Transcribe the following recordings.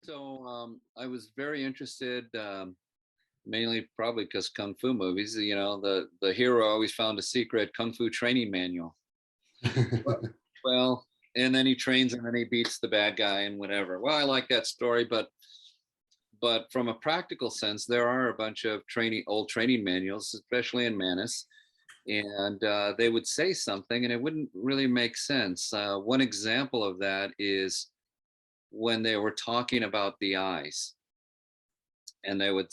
So I was very interested, mainly probably because kung fu movies. The hero always found a secret kung fu training manual. Well, well, and then he trains and then he beats the bad guy and whatever. Well, I like that story, but from a practical sense, there are a bunch of old training manuals, especially in Manus, and they would say something and it wouldn't really make sense. One example of that is when they were talking about the eyes, and they would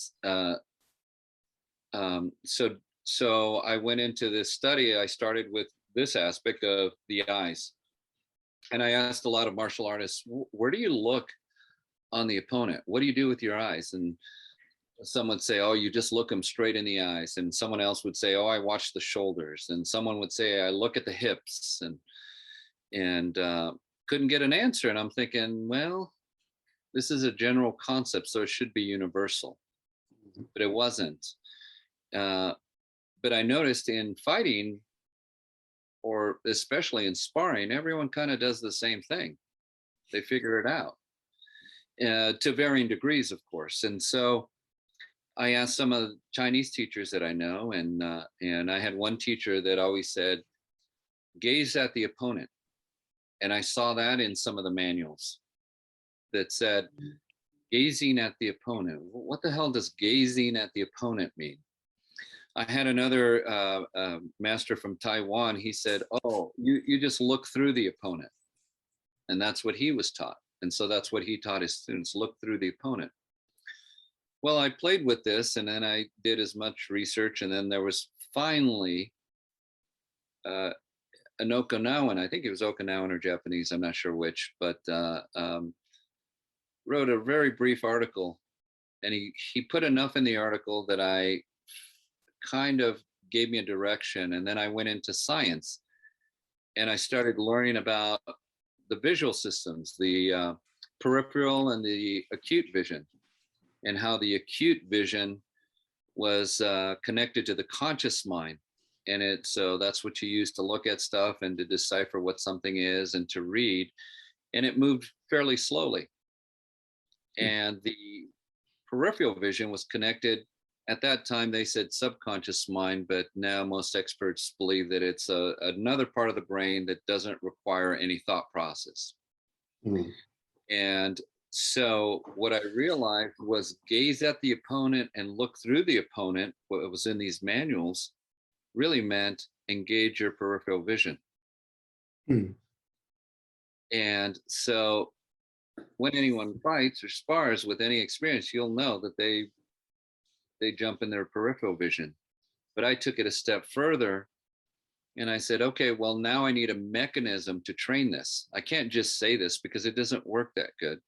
so I went into this study. I started with this aspect of the eyes, and I asked a lot of martial artists, where do you look on the opponent? What do you do with your eyes? And some would say, oh, you just look them straight in the eyes. And someone else would say, oh, I watch the shoulders. And someone would say, I look at the hips. And couldn't get an answer. And I'm thinking, well, this is a general concept, so it should be universal. But it wasn't. Uh, but I noticed in fighting, or especially in sparring, everyone kind of does the same thing. They figure it out to varying degrees, of course. And so I asked some of the Chinese teachers that I know, and I had one teacher that always said, "Gaze at the opponent," and I saw that in some of the manuals that said, "Gazing at the opponent." What the hell does gazing at the opponent mean? I had another master from Taiwan. He said, "Oh, you just look through the opponent," and that's what he was taught. And so that's what he taught his students: look through the opponent. Well, I played with this, and then I did as much research, and then there was finally an Okinawan, I think it was Okinawan or Japanese, I'm not sure which, but wrote a very brief article, and he put enough in the article that I kind of gave me a direction, and then I went into science, and I started learning about the visual systems, the peripheral and the acute vision, and how the acute vision was connected to the conscious mind. And so that's what you use to look at stuff and to decipher what something is and to read. And it moved fairly slowly. And the peripheral vision was connected. At that time, they said subconscious mind, but now most experts believe that it's another part of the brain that doesn't require any thought process. Mm. And so what I realized was gaze at the opponent and look through the opponent, what was in these manuals, really meant engage your peripheral vision. Hmm. And so when anyone fights or spars with any experience, you'll know that they jump in their peripheral vision. But I took it a step further, and I said, okay, well, now I need a mechanism to train this. I can't just say this because it doesn't work that good.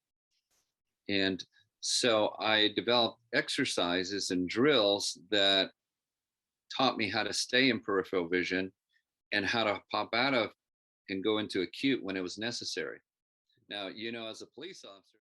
And so I developed exercises and drills that taught me how to stay in peripheral vision and how to pop out of and go into acute when it was necessary. Now, as a police officer,